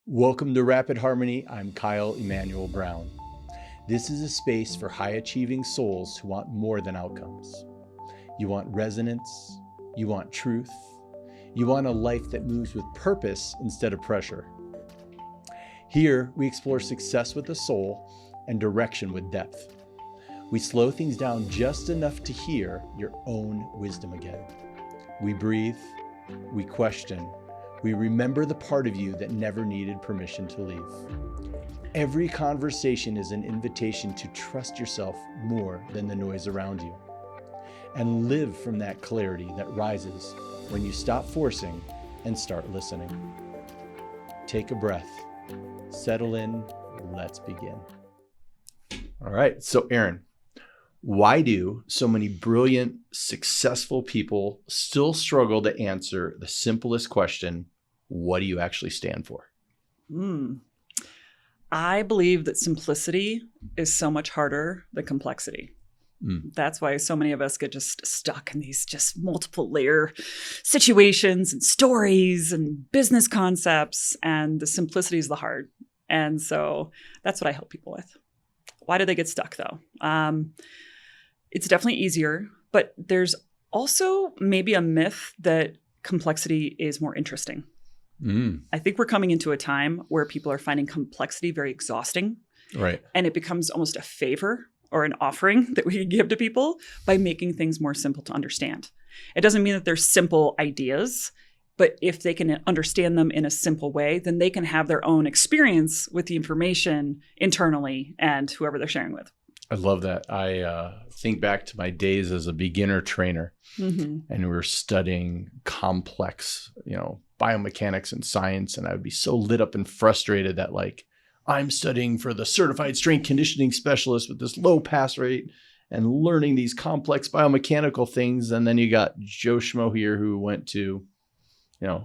Welcome to Rapid Harmony. I'm Kyle Emmanuel Brown. This is a space for high-achieving souls who want more than outcomes. You want resonance, you want truth, you want a life that moves with purpose instead of pressure. Here, we explore success with the soul and direction with depth. We slow things down just enough to hear your own wisdom again. We breathe, we question, we remember the part of you that never needed permission to leave. Every conversation is an invitation to trust yourself more than the noise around you, and live from that clarity that rises when you stop forcing and start listening. Take a breath, settle in, let's begin. All right, so Erin, why do so many brilliant, successful people still struggle to answer the simplest question, what do you actually stand for? I believe that simplicity is so much harder than complexity. That's why so many of us get just stuck in these just multiple layer situations and stories and business concepts, and the simplicity is the hard. And so that's what I help people with. Why do they get stuck though? It's definitely easier, but there's also maybe a myth that complexity is more interesting. I think we're coming into a time where people are finding complexity very exhausting. Right. And it becomes almost a favor or an offering that we can give to people by making things more simple to understand. It doesn't mean that they're simple ideas, but if they can understand them in a simple way, then they can have their own experience with the information internally and whoever they're sharing with. I love that. I think back to my days as a beginner trainer, and we were studying complex, biomechanics and science. And I would be so lit up and frustrated that I'm studying for the certified strength conditioning specialist with this low pass rate and learning these complex biomechanical things. And then you got Joe Schmo here who went to,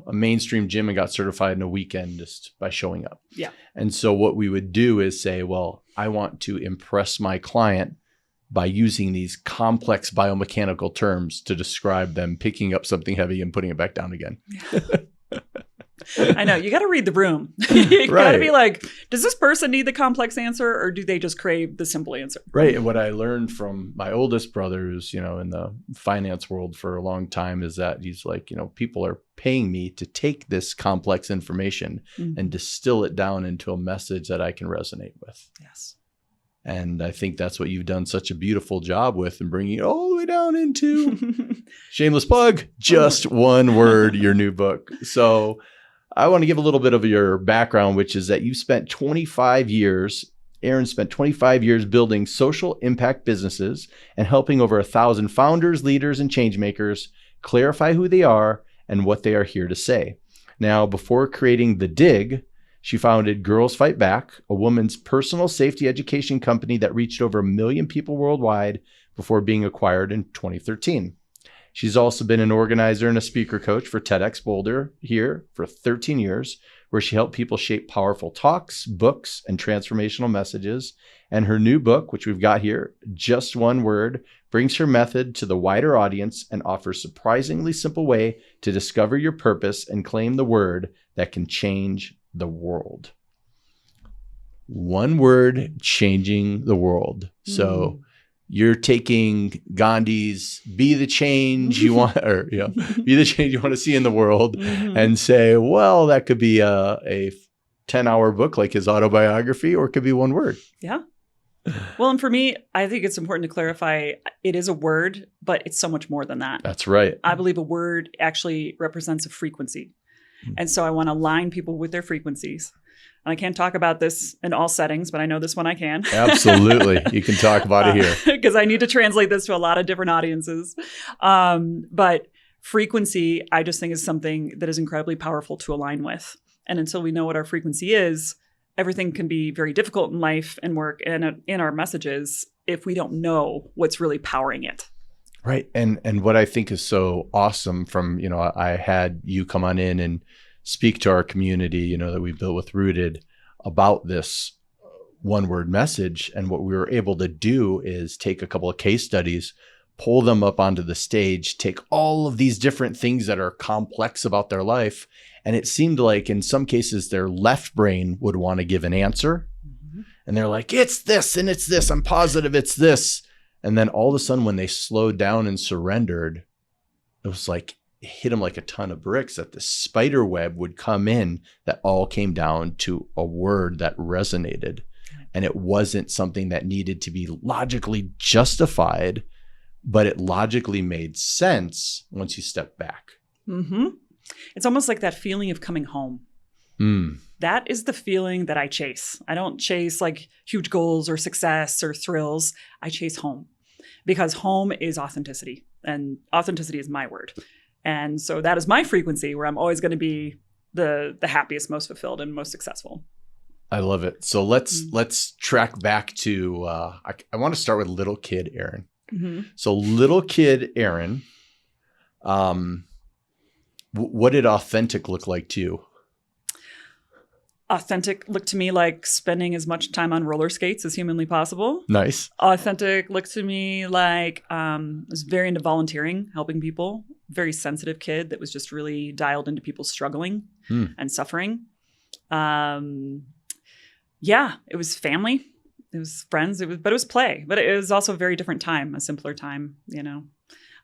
a mainstream gym and got certified in a weekend just by showing up. Yeah. And so what we would do is say, well, I want to impress my client by using these complex biomechanical terms to describe them picking up something heavy and putting it back down again. I know. You got to read the room. You got to be like, does this person need the complex answer or do they just crave the simple answer? Right. And what I learned from my oldest brother, who's, in the finance world for a long time, is that he's like, people are paying me to take this complex information and distill it down into a message that I can resonate with. Yes. And I think that's what you've done such a beautiful job with, and bringing it all the way down into shameless plug, just one word, your new book. So I want to give a little bit of your background, which is that you spent 25 years, Erin spent 25 years building social impact businesses and helping over 1,000 founders, leaders, and changemakers clarify who they are and what they are here to say. Now, before creating The Dig, she founded Girls Fight Back, a woman's personal safety education company that reached over 1 million people worldwide before being acquired in 2013. She's also been an organizer and a speaker coach for TEDxBoulder here for 13 years, where she helped people shape powerful talks, books, and transformational messages. And her new book, which we've got here, Just One Word, brings her method to the wider audience and offers a surprisingly simple way to discover your purpose and claim the word that can change the world. One word changing the world. So you're taking Gandhi's "Be the change you want," or be the change you want to see in the world, and say, well, that could be a 10-hour book like his autobiography, or it could be one word. Yeah. Well, and for me, I think it's important to clarify it is a word, but it's so much more than that. That's right. I believe a word actually represents a frequency. And so I want to align people with their frequencies. And I can't talk about this in all settings, but I know this one I can. Absolutely. You can talk about it here. Because I need to translate this to a lot of different audiences. But frequency, I just think, is something that is incredibly powerful to align with. And until we know what our frequency is, everything can be very difficult in life and work and in our messages if we don't know what's really powering it. Right. And what I think is so awesome from, I had you come on in and speak to our community, that we built with Rooted about this one word message. And what we were able to do is take a couple of case studies, pull them up onto the stage, take all of these different things that are complex about their life. And it seemed like in some cases, their left brain would want to give an answer. Mm-hmm. And they're like, it's this and it's this. I'm positive it's this. And then all of a sudden, when they slowed down and surrendered, it was like, it hit them like a ton of bricks that the spider web would come in that all came down to a word that resonated. And it wasn't something that needed to be logically justified, but it logically made sense once you step back. Mm-hmm. It's almost like that feeling of coming home. That is the feeling that I chase. I don't chase like huge goals or success or thrills. I chase home because home is authenticity, and authenticity is my word. And so that is my frequency where I'm always going to be the happiest, most fulfilled, and most successful. I love it. So let's track back to, I want to start with little kid Erin. Mm-hmm. So little kid Erin, what did authentic look like to you? Authentic looked to me like spending as much time on roller skates as humanly possible. Nice. Authentic looked to me like I was very into volunteering, helping people. Very sensitive kid that was just really dialed into people struggling and suffering. Yeah, it was family. It was friends. But it was play. But it was also a very different time, a simpler time, you know.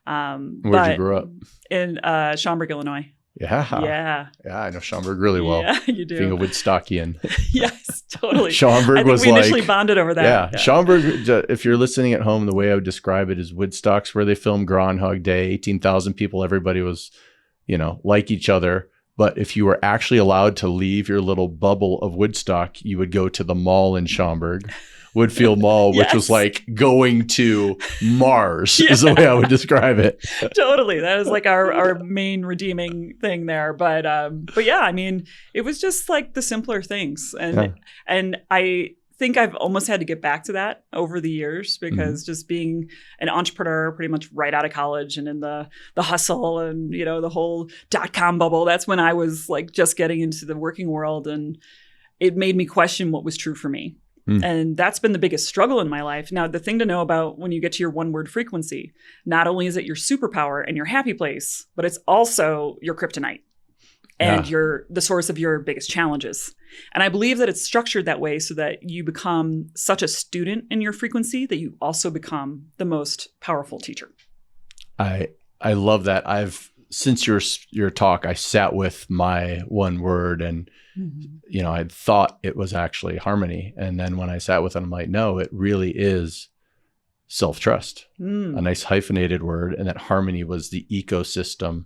Where'd you grow up? In Schaumburg, Illinois. Yeah. Yeah, I know Schaumburg really well. Yeah, you do. Being a Woodstockian. Yes, totally. Schaumburg was we initially bonded over that. Yeah, Schaumburg, if you're listening at home, the way I would describe it is Woodstock's where they filmed Groundhog Day, 18,000 people, everybody was, like each other. But if you were actually allowed to leave your little bubble of Woodstock, you would go to the mall in Schaumburg. Woodfield Mall, which was like going to Mars is the way I would describe it. Totally. That is like our main redeeming thing there. But yeah, I mean, it was just like the simpler things. And I think I've almost had to get back to that over the years because just being an entrepreneur pretty much right out of college and in the hustle and, the whole .com bubble, that's when I was like just getting into the working world, and it made me question what was true for me. And that's been the biggest struggle in my life. Now, the thing to know about when you get to your one word frequency, not only is it your superpower and your happy place, but it's also your kryptonite and the source of your biggest challenges. And I believe that it's structured that way so that you become such a student in your frequency that you also become the most powerful teacher. I love that. Since your talk, I sat with my one word and I thought it was actually harmony. And then when I sat with it, I'm like, no, it really is self-trust, a nice hyphenated word. And that harmony was the ecosystem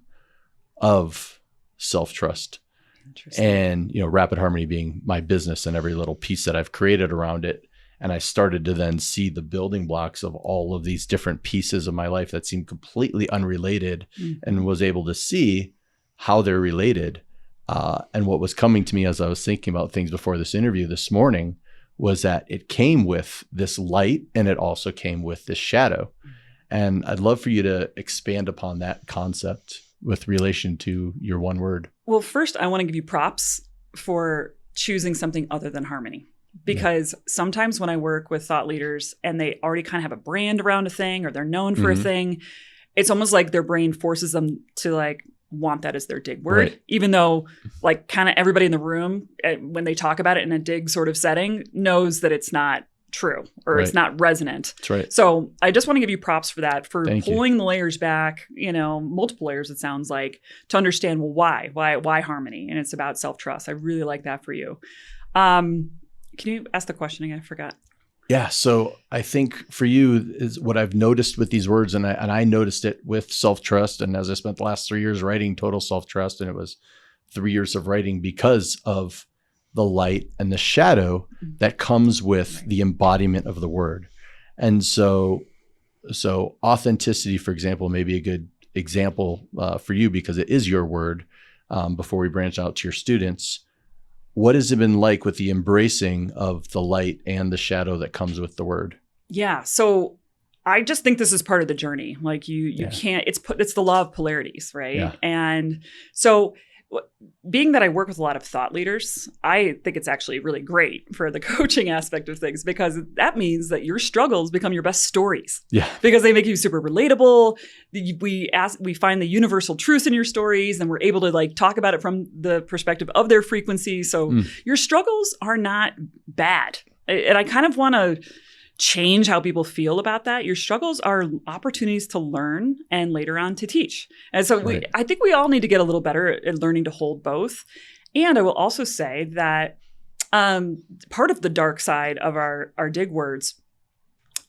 of self-trust. And, Rapid Harmony being my business and every little piece that I've created around it. And I started to then see the building blocks of all of these different pieces of my life that seemed completely unrelated and was able to see how they're related. And what was coming to me as I was thinking about things before this interview this morning was that it came with this light and it also came with this shadow. And I'd love for you to expand upon that concept with relation to your one word. Well, first, I want to give you props for choosing something other than harmony. Because sometimes when I work with thought leaders and they already kind of have a brand around a thing or they're known for a thing, it's almost like their brain forces them to like want that as their dig word, even though like kind of everybody in the room, when they talk about it in a dig sort of setting, knows that it's not true or it's not resonant. That's right. So I just want to give you props for that, for pulling the layers back, multiple layers, it sounds like, to understand, well, why harmony? And it's about self-trust. I really like that for you. Can you ask the question again? I forgot. Yeah. So I think for you is what I've noticed with these words, and I noticed it with self-trust. And as I spent the last 3 years writing Total Self-Trust, and it was 3 years of writing because of the light and the shadow that comes with the embodiment of the word. And so authenticity, for example, may be a good example for you because it is your word. Before we branch out to your students, what has it been like with the embracing of the light and the shadow that comes with the word? Yeah. So I just think this is part of the journey. Like you can't, it's the law of polarities, right? Yeah. And so being that I work with a lot of thought leaders, I think it's actually really great for the coaching aspect of things, because that means that your struggles become your best stories. Yeah. Because they make you super relatable. We find the universal truth in your stories, and we're able to like talk about it from the perspective of their frequency. So your struggles are not bad. And I kind of want to change how people feel about that. Your struggles are opportunities to learn and later on to teach. And so I think we all need to get a little better at learning to hold both. And I will also say that part of the dark side of our dig words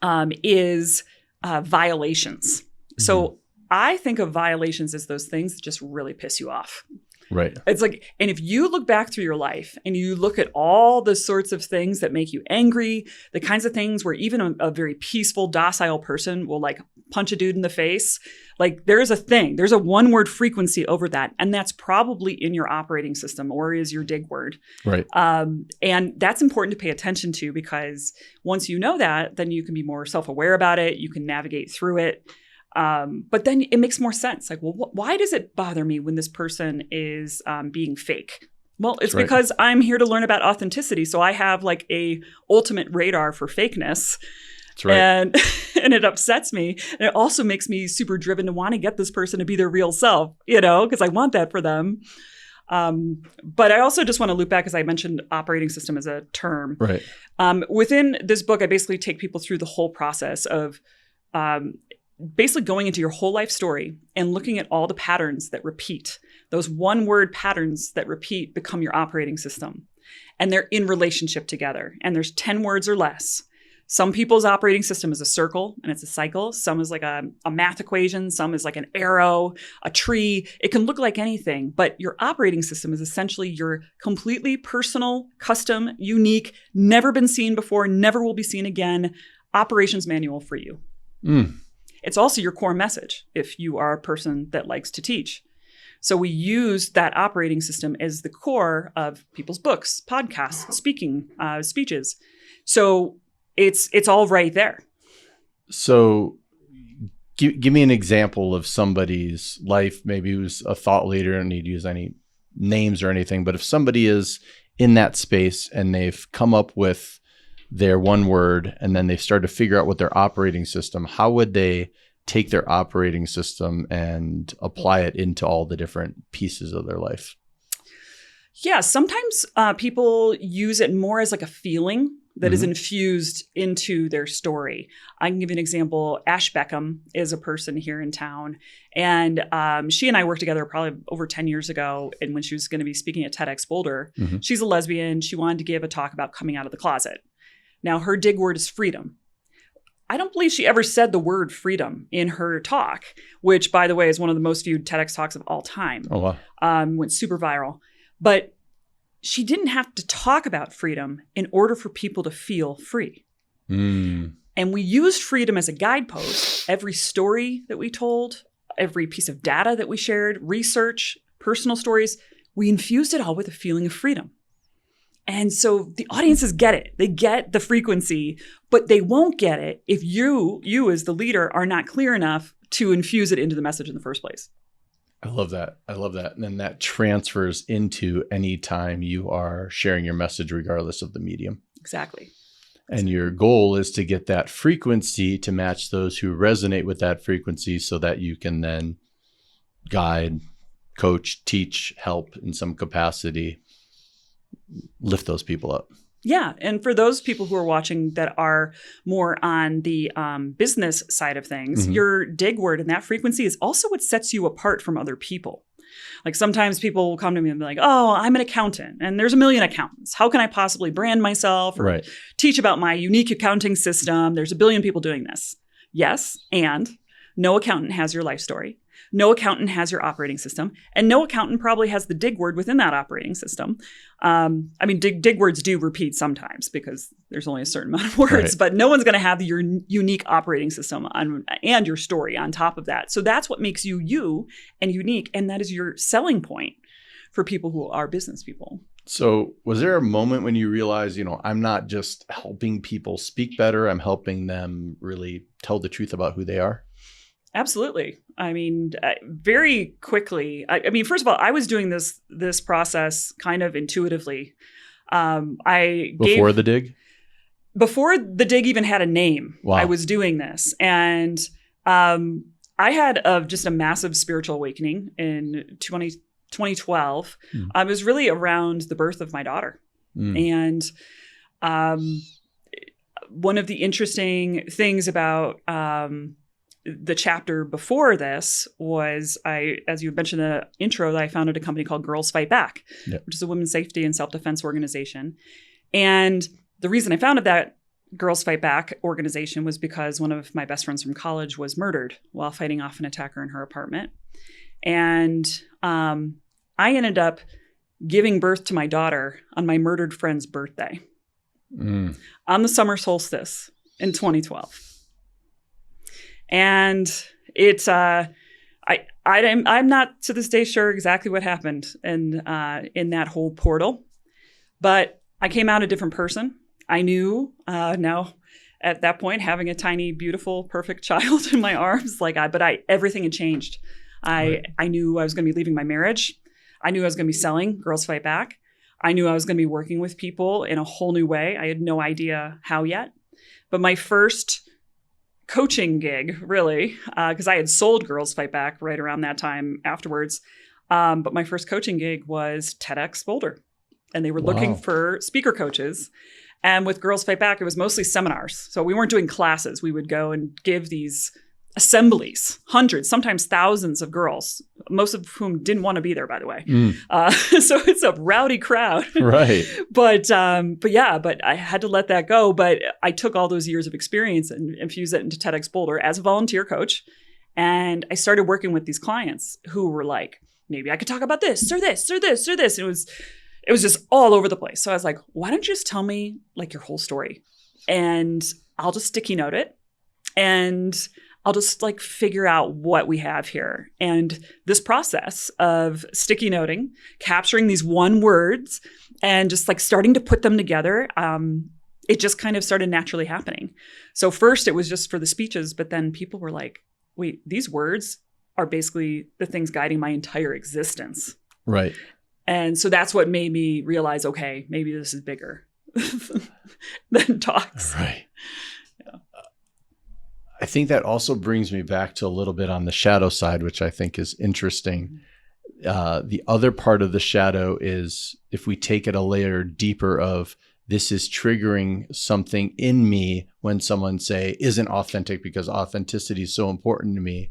is violations. Mm-hmm. So I think of violations as those things that just really piss you off. Right. It's like, and if you look back through your life and you look at all the sorts of things that make you angry, the kinds of things where even a very peaceful, docile person will like punch a dude in the face, like there's a one-word frequency over that. And that's probably in your operating system or is your dig word. Right. And that's important to pay attention to, because once you know that, then you can be more self-aware about it. You can navigate through it. But then it makes more sense. Like, well, why does it bother me when this person is being fake? Well, it's because I'm here to learn about authenticity. So I have like a ultimate radar for fakeness. That's right. And it upsets me. And it also makes me super driven to want to get this person to be their real self, because I want that for them. But I also just want to loop back, as I mentioned operating system as a term. Right. Within this book, I basically take people through the whole process of basically going into your whole life story and looking at all the patterns that repeat. Those one-word patterns that repeat become your operating system. And they're in relationship together. And there's 10 words or less. Some people's operating system is a circle and it's a cycle. Some is like a math equation. Some is like an arrow, a tree. It can look like anything. But your operating system is essentially your completely personal, custom, unique, never been seen before, never will be seen again operations manual for you. It's also your core message if you are a person that likes to teach. So we use that operating system as the core of people's books, podcasts, speaking, speeches. So it's all right there. So give me an example of somebody's life, maybe who's a thought leader. I don't need to use any names or anything, but if somebody is in that space and they've come up with their one word and then they start to figure out what their operating system, how would they take their operating system and apply it into all the different pieces of their life? Yeah, sometimes people use it more as like a feeling that is infused into their story. I can give you an example. Ash Beckham is a person here in town, and she and I worked together probably over 10 years ago. And when she was going to be speaking at TEDxBoulder, she's a lesbian. She wanted to give a talk about coming out of the closet. Now, her dig word is freedom. I don't believe she ever said the word freedom in her talk, which, by the way, is one of the most viewed TEDx talks of all time. Oh, wow. Went super viral. But she didn't have to talk about freedom in order for people to feel free. And we used freedom as a guidepost. Every story that we told, every piece of data that we shared, research, personal stories, we infused it all with a feeling of freedom. And so the audiences get it. They get the frequency, but they won't get it if you as the leader are not clear enough to infuse it into the message in the first place. I love that. And then that transfers into any time you are sharing your message, regardless of the medium. Exactly. And your goal is to get that frequency to match those who resonate with that frequency so that you can then guide, coach, teach, help in some capacity, lift those people up. Yeah. And for those people who are watching that are more on the business side of things, your dig word and that frequency is also what sets you apart from other people. Like sometimes people will come to me and be like, oh, I'm an accountant and there's a million accountants. How can I possibly brand myself or teach about my unique accounting system? There's a billion people doing this. Yes. And no accountant has your life story. No accountant has your operating system, and no accountant probably has the dig word within that operating system. I mean, dig words do repeat sometimes because there's only a certain amount of words, but no one's going to have your unique operating system and your story on top of that. So that's what makes you and unique, and that is your selling point for people who are business people. So was there a moment when you realized, I'm not just helping people speak better, I'm helping them really tell the truth about who they are? Absolutely. I mean, very quickly. I mean, first of all, I was doing this process kind of intuitively. Before the dig? Before the dig even had a name, wow. I was doing this. And I had just a massive spiritual awakening in 2012. It was really around the birth of my daughter. And one of the interesting things about the chapter before this was as you mentioned in the intro, that I founded a company called Girls Fight Back, which is a women's safety and self-defense organization. And the reason I founded that Girls Fight Back organization was because one of my best friends from college was murdered while fighting off an attacker in her apartment. And I ended up giving birth to my daughter on my murdered friend's birthday on the summer solstice in 2012. And it's I'm not to this day sure exactly what happened in that whole portal, but I came out a different person. I knew now at that point, having a tiny, beautiful, perfect child in my arms, everything had changed. I knew I was going to be leaving my marriage. I knew I was going to be selling Girls Fight Back. I knew I was going to be working with people in a whole new way. I had no idea how yet. But my first coaching gig, really, because I had sold Girls Fight Back right around that time afterwards. But my first coaching gig was TEDxBoulder. And they were looking for speaker coaches. And with Girls Fight Back, it was mostly seminars. So we weren't doing classes. We would go and give these assemblies, hundreds, sometimes thousands of girls, most of whom didn't want to be there, by the way. So it's a rowdy crowd. Right. But I had to let that go. But I took all those years of experience and infused it into TEDxBoulder as a volunteer coach. And I started working with these clients who were like, maybe I could talk about this or this or this or this. It was just all over the place. So I was like, why don't you just tell me like your whole story? And I'll just sticky note it. And I'll just like figure out what we have here. And this process of sticky noting, capturing these one words and just like starting to put them together, it just kind of started naturally happening. So first it was just for the speeches, but then people were like, wait, these words are basically the things guiding my entire existence. Right. And so that's what made me realize, okay, maybe this is bigger than talks. Right. Yeah. I think that also brings me back to a little bit on the shadow side, which I think is interesting. The other part of the shadow is if we take it a layer deeper of this is triggering something in me when someone say isn't authentic because authenticity is so important to me,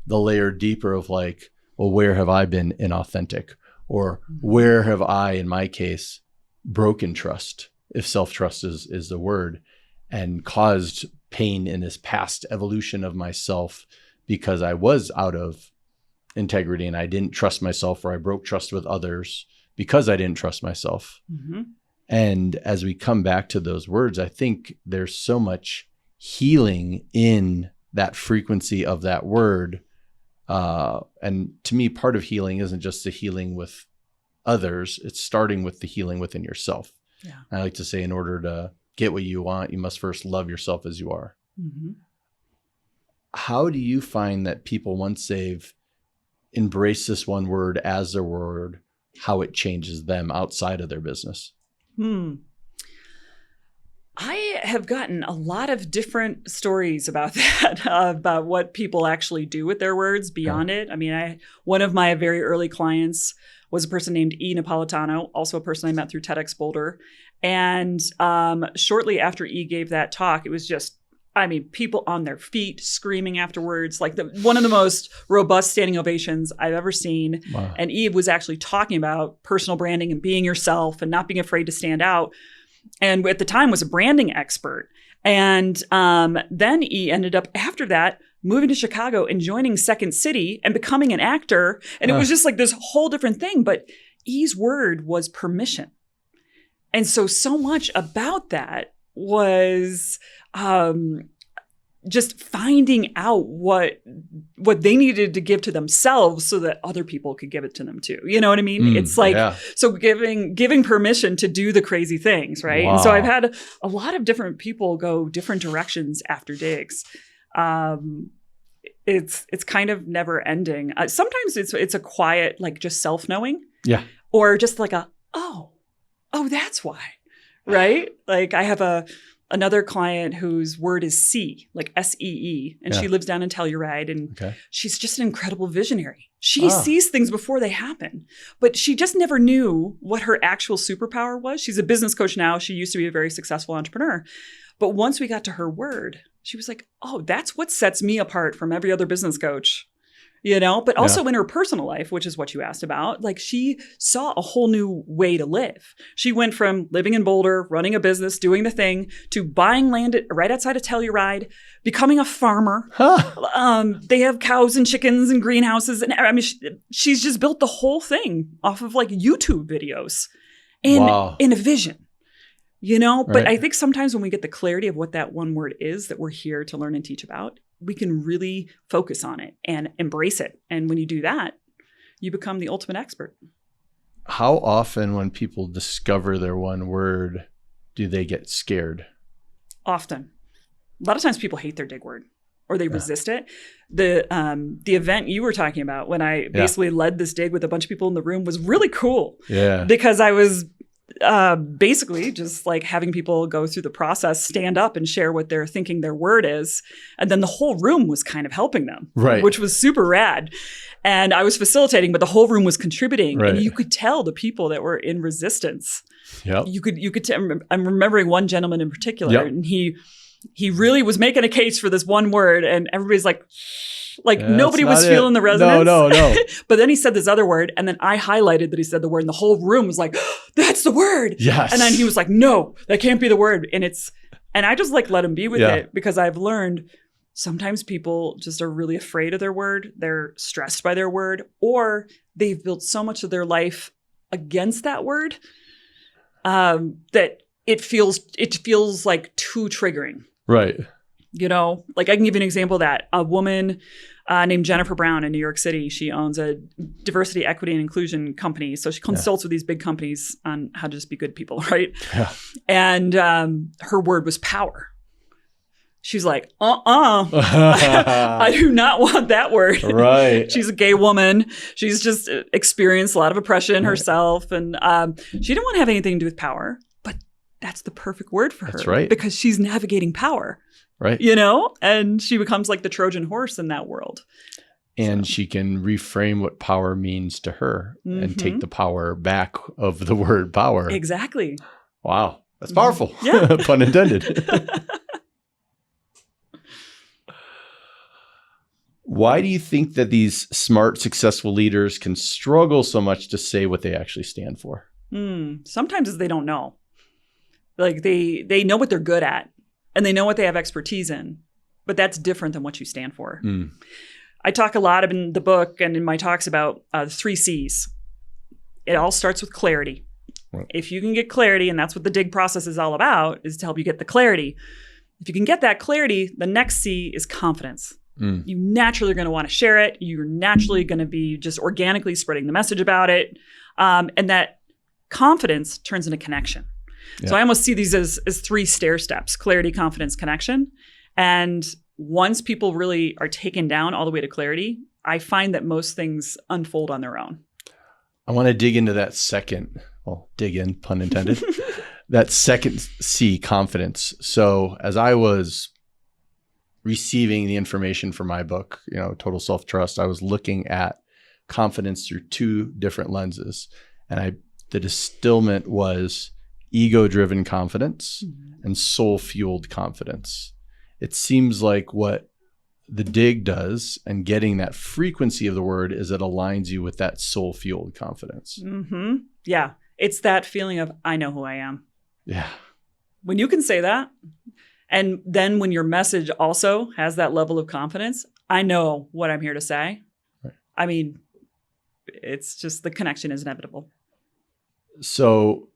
the layer deeper of like, well, where have I been inauthentic? Or where have I, in my case, broken trust, if self-trust is the word, and caused pain in this past evolution of myself because I was out of integrity and I didn't trust myself, or I broke trust with others because I didn't trust myself. And as we come back to those words, I think there's so much healing in that frequency of that word. And to me, part of healing isn't just the healing with others. It's starting with the healing within yourself. Yeah. I like to say, in order to get what you want, you must first love yourself as you are. How do you find that people, once they've embraced this one word as their word, how it changes them outside of their business? I have gotten a lot of different stories about that, about what people actually do with their words beyond it. I mean, one of my very early clients was a person named E. Napolitano, also a person I met through TEDxBoulder. And shortly after E gave that talk, it was just, I mean, people on their feet screaming afterwards, like one of the most robust standing ovations I've ever seen. Wow. And E was actually talking about personal branding and being yourself and not being afraid to stand out. And at the time was a branding expert. And then E ended up, after that, moving to Chicago and joining Second City and becoming an actor. And it was just like this whole different thing. But E's word was permission. And so much about that was just finding out what they needed to give to themselves so that other people could give it to them too. You know what I mean? It's like, so giving permission to do the crazy things, right? Wow. And so I've had a lot of different people go different directions after digs. it's kind of never ending. Sometimes it's a quiet, like just self-knowing. Yeah. Or just like oh, that's why. Right? Like I have another client whose word is see, like SEE, and she lives down in Telluride, and she's just an incredible visionary. She sees things before they happen, but she just never knew what her actual superpower was. She's a business coach now. She used to be a very successful entrepreneur. But once we got to her word, she was like, oh, that's what sets me apart from every other business coach. But also in her personal life, which is what you asked about, like she saw a whole new way to live. She went from living in Boulder, running a business, doing the thing, to buying land right outside of Telluride, becoming a farmer. They have cows and chickens and greenhouses. And I mean, she's just built the whole thing off of like YouTube videos and in a vision. But I think sometimes when we get the clarity of what that one word is that we're here to learn and teach about, we can really focus on it and embrace it. And when you do that, you become the ultimate expert. How often when people discover their one word, do they get scared? Often. A lot of times people hate their dig word or they resist it. The event you were talking about when I basically led this dig with a bunch of people in the room was really cool. Yeah. Because I was basically just like having people go through the process, stand up and share what they're thinking their word is. And then the whole room was kind of helping them, which was super rad. And I was facilitating, but the whole room was contributing. And you could tell the people that were in resistance. Yep. You could I'm remembering one gentleman in particular, and he really was making a case for this one word. And everybody's like nobody was feeling the resonance. No. But then he said this other word, and then I highlighted that he said the word, and the whole room was like, oh, that's the word. Yes. And then he was like, no, that can't be the word. And I just like let him be with it, because I've learned sometimes people just are really afraid of their word. They're stressed by their word, or they've built so much of their life against that word that it feels like too triggering. Right. Like I can give you an example of that. A woman named Jennifer Brown in New York City, she owns a diversity, equity, and inclusion company. So she consults with these big companies on how to just be good people, right? Yeah. And her word was power. She's like, I do not want that word. Right. She's a gay woman. She's just experienced a lot of oppression herself. And she didn't want to have anything to do with power. But that's the perfect word for her. That's right. Because she's navigating power. Right. And she becomes like the Trojan horse in that world. And she can reframe what power means to her and take the power back of the word power. Exactly. Wow. That's powerful. Yeah. Pun intended. Why do you think that these smart, successful leaders can struggle so much to say what they actually stand for? Sometimes they don't know. Like they know what they're good at. And they know what they have expertise in, but that's different than what you stand for. I talk a lot in the book and in my talks about 3 C's. It all starts with clarity. Right. If you can get clarity, and that's what the dig process is all about, is to help you get the clarity. If you can get that clarity, the next C is confidence. You naturally are going to want to share it. You're naturally going to be just organically spreading the message about it. And that confidence turns into connection. Yeah. So I almost see these as 3 stair steps: clarity, confidence, connection. And once people really are taken down all the way to clarity, I find that most things unfold on their own. I want to dig into that second, dig in, pun intended, that second C, confidence. So as I was receiving the information for my book, Total Self-Trust, I was looking at confidence through 2 different lenses. And the distillment was ego-driven confidence and soul-fueled confidence. It seems like what the dig does, and getting that frequency of the word, is it aligns you with that soul-fueled confidence. Yeah. It's that feeling of, I know who I am. Yeah. When you can say that, and then when your message also has that level of confidence, I know what I'm here to say. Right. I mean, it's just the connection is inevitable. So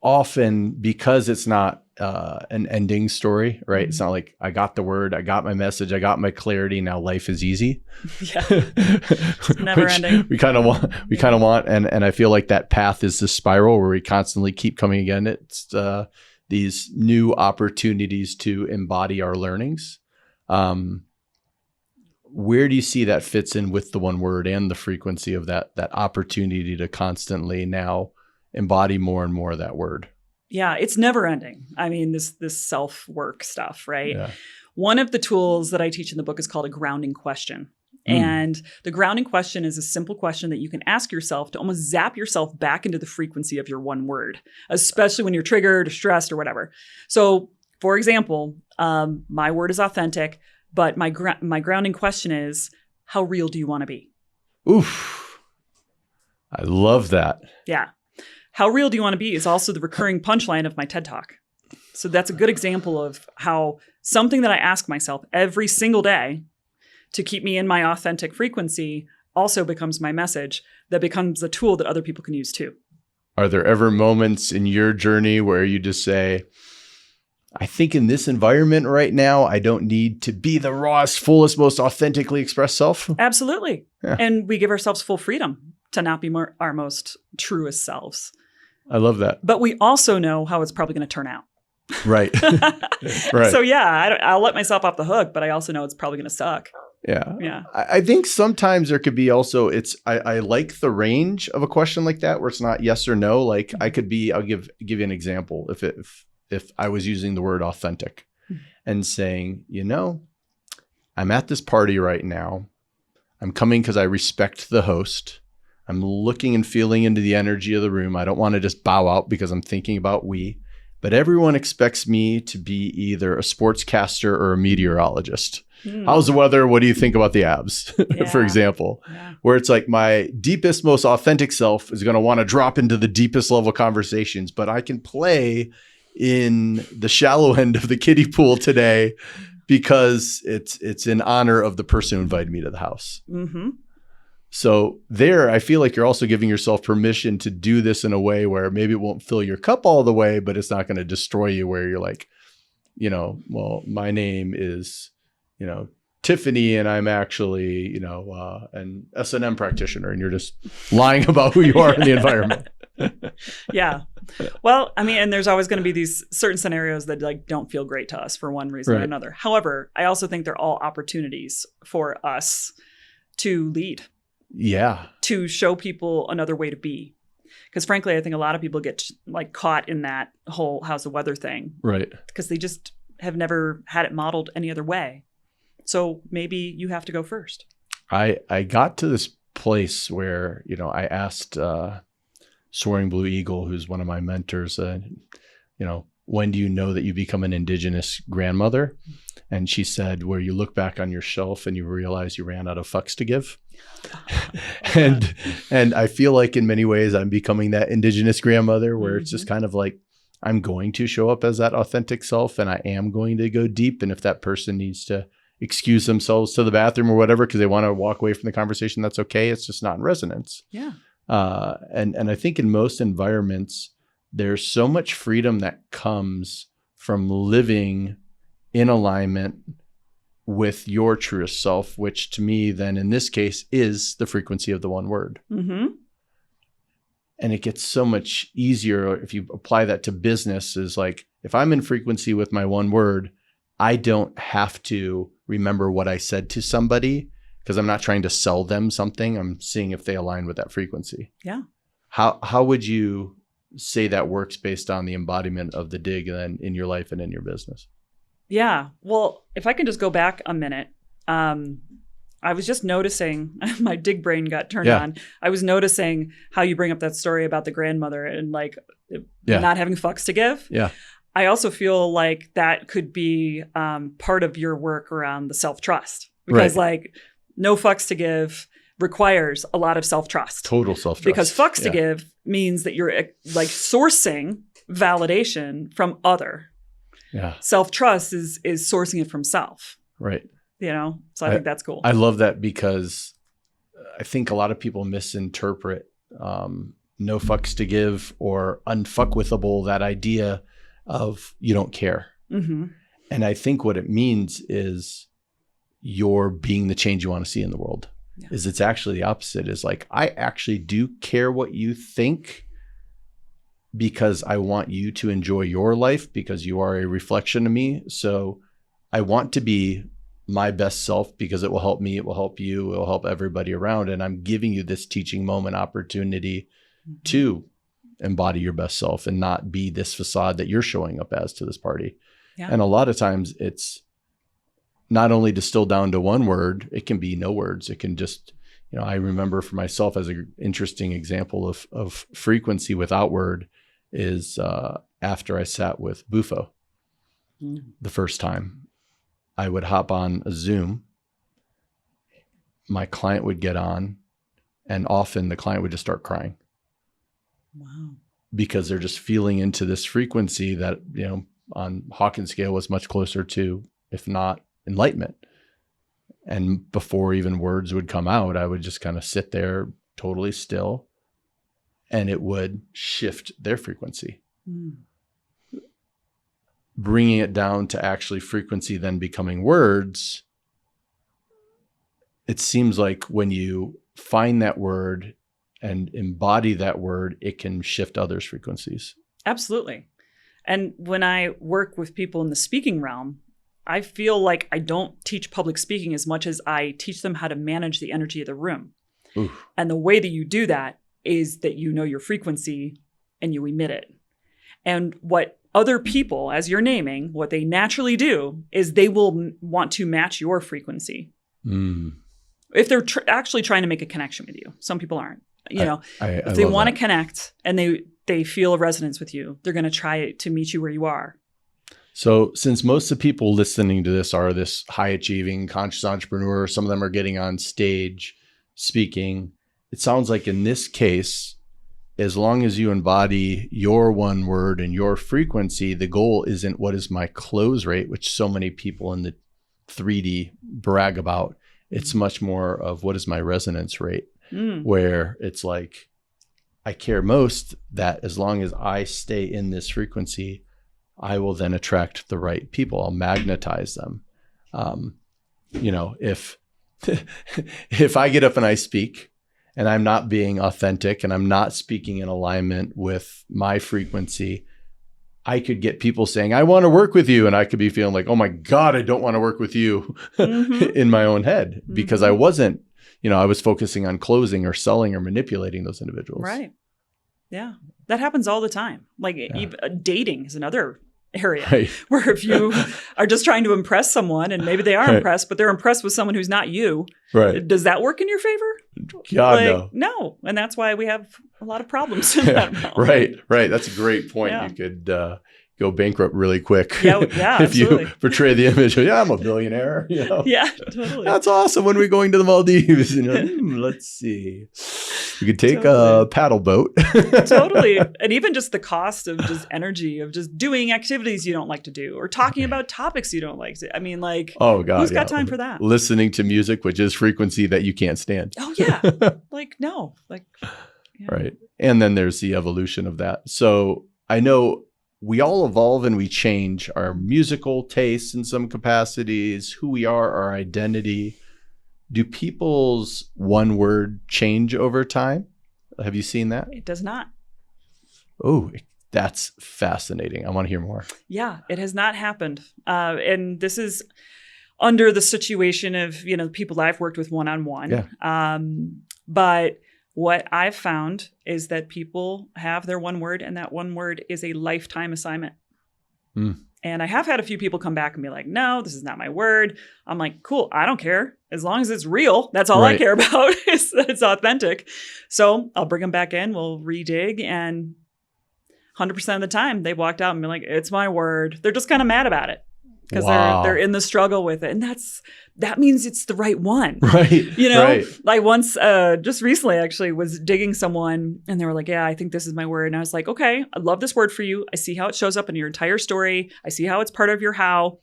often, because it's not an ending story, right? It's not like I got the word, I got my message, I got my clarity, now life is easy. Yeah. It's never ending. We kind of want, and I feel like that path is the spiral where we constantly keep coming again. It's these new opportunities to embody our learnings. where do you see that fits in with the one word and the frequency of that opportunity to constantly now embody more and more of that word? Yeah, it's never ending. I mean, this self-work stuff, right? Yeah. One of the tools that I teach in the book is called a grounding question. And the grounding question is a simple question that you can ask yourself to almost zap yourself back into the frequency of your one word, especially when you're triggered or stressed or whatever. So, for example, my word is authentic, but my grounding question is, how real do you want to be? Oof. I love that. Yeah. How real do you want to be is also the recurring punchline of my TED Talk. So that's a good example of how something that I ask myself every single day to keep me in my authentic frequency also becomes my message that becomes a tool that other people can use too. Are there ever moments in your journey where you just say, I think in this environment right now, I don't need to be the rawest, fullest, most authentically expressed self? Absolutely. Yeah. And we give ourselves full freedom to not be our most truest selves. I love that. But we also know how it's probably going to turn out. Right. Right. So yeah, I'll let myself off the hook, but I also know it's probably going to suck. Yeah. Yeah. I think sometimes there could be also, I like the range of a question like that where it's not yes or no. Like I'll give you an example. If I was using the word authentic and saying, I'm at this party right now. I'm coming because I respect the host. I'm looking and feeling into the energy of the room. I don't want to just bow out because I'm thinking about we, but everyone expects me to be either a sportscaster or a meteorologist. How's the weather? What do you think about the abs, for example? Yeah. Where it's like my deepest, most authentic self is going to want to drop into the deepest level conversations, but I can play in the shallow end of the kiddie pool today because it's in honor of the person who invited me to the house. Mm-hmm. So there, I feel like you're also giving yourself permission to do this in a way where maybe it won't fill your cup all the way, but it's not going to destroy you where you're like, well, my name is, Tiffany, and I'm actually, an S&M practitioner, and you're just lying about who you are in the environment. Yeah. Well, I mean, and there's always going to be these certain scenarios that don't feel great to us for one reason or another. However, I also think they're all opportunities for us to lead. Yeah. To show people another way to be. Because frankly, I think a lot of people get caught in that whole how's the weather thing. Right. Because they just have never had it modeled any other way. So maybe you have to go first. I got to this place where, I asked Soaring Blue Eagle, who's one of my mentors, when do you know that you become an Indigenous grandmother? And she said, where you look back on your shelf and you realize you ran out of fucks to give. and I feel like in many ways I'm becoming that Indigenous grandmother where it's just kind of like, I'm going to show up as that authentic self and I am going to go deep. And if that person needs to excuse themselves to the bathroom or whatever because they want to walk away from the conversation, that's okay. It's just not in resonance. Yeah. And I think in most environments, there's so much freedom that comes from living in alignment with your truest self, which to me then in this case is the frequency of the one word. Mm-hmm. And it gets so much easier if you apply that to business is like, if I'm in frequency with my one word, I don't have to remember what I said to somebody because I'm not trying to sell them something. I'm seeing if they align with that frequency. Yeah. How would you say that works based on the embodiment of the dig then in your life and in your business? Yeah. Well, if I can just go back a minute, I was just noticing, my dig brain got turned on. I was noticing how you bring up that story about the grandmother and not having fucks to give. Yeah. I also feel like that could be part of your work around the self-trust because no fucks to give requires a lot of self-trust. Total self-trust. Because fucks to give means that you're sourcing validation from other. Yeah. Self-trust is sourcing it from self. Right. So I think that's cool. I love that because I think a lot of people misinterpret no fucks to give or unfuckwithable, that idea of you don't care. Mm-hmm. And I think what it means is you're being the change you want to see in the world. Yeah. Is it's actually the opposite. Is like, I actually do care what you think because I want you to enjoy your life because you are a reflection of me. So I want to be my best self because it will help me, it will help you, it will help everybody around. And I'm giving you this teaching moment opportunity to embody your best self and not be this facade that you're showing up as to this party. Yeah. And a lot of times it's not only distilled down to one word, it can be no words. It can just, I remember for myself as an interesting example of frequency without word is after I sat with Bufo the first time. I would hop on a Zoom, my client would get on, and often the client would just start crying. Wow. Because they're just feeling into this frequency that, on Hawkins scale was much closer to, if not enlightenment. And before even words would come out, I would just kind of sit there totally still, and it would shift their frequency. Bringing it down to actually frequency then becoming words. It seems like when you find that word and embody that word, it can shift others' frequencies. Absolutely. And when I work with people in the speaking realm, I feel like I don't teach public speaking as much as I teach them how to manage the energy of the room. Oof. And the way that you do that is that you know your frequency and you emit it. And what other people, as you're naming, what they naturally do is they will want to match your frequency. If they're actually trying to make a connection with you. Some people aren't. If they want to connect and they feel a resonance with you, they're going to try to meet you where you are. So since most of the people listening to this are this high achieving conscious entrepreneur, some of them are getting on stage speaking. It sounds like in this case, as long as you embody your one word and your frequency, the goal isn't what is my close rate, which so many people in the 3D brag about. It's much more of what is my resonance rate, where it's like, I care most that as long as I stay in this frequency, I will then attract the right people. I'll magnetize them. If I get up and I speak and I'm not being authentic and I'm not speaking in alignment with my frequency, I could get people saying, I want to work with you. And I could be feeling like, oh my God, I don't want to work with you in my own head because I wasn't, I was focusing on closing or selling or manipulating those individuals. Right. Yeah. That happens all the time. Like even dating is another area where if you are just trying to impress someone and maybe they are impressed, but they're impressed with someone who's not you. Right. Does that work in your favor? God, no. And that's why we have a lot of problems in that realm. Right. That's a great point. Yeah. You could go bankrupt really quick. Yeah, if absolutely. You portray the image of, I'm a billionaire. Yeah, totally. That's awesome. When are we going to the Maldives? Let's see. We could take a paddle boat. Totally. And even just the cost of just energy of just doing activities you don't like to do or talking about topics you don't like to. I mean, oh God, who's got time for that? Listening to music, which is frequency that you can't stand. Oh yeah. No. Right. And then there's the evolution of that. So I know we all evolve and we change our musical tastes in some capacities, who we are, our identity. Do people's one word change over time? Have you seen that? It does not. Oh, that's fascinating. I want to hear more. Yeah, it has not happened. And this is under the situation of, people I've worked with one-on-one. Yeah. But what I've found is that people have their one word, and that one word is a lifetime assignment. And I have had a few people come back and be like, no, this is not my word. I'm like, cool, I don't care. As long as it's real, that's all I care about is that it's authentic. So I'll bring them back in, we'll redig, and 100% of the time they walked out and be like, it's my word. They're just kind of mad about it because they're in the struggle with it. And that means it's the right one. Right. Right. I once, just recently actually was digging someone and they were like, yeah, I think this is my word. And I was like, okay, I love this word for you. I see how it shows up in your entire story. I see how it's part of your how.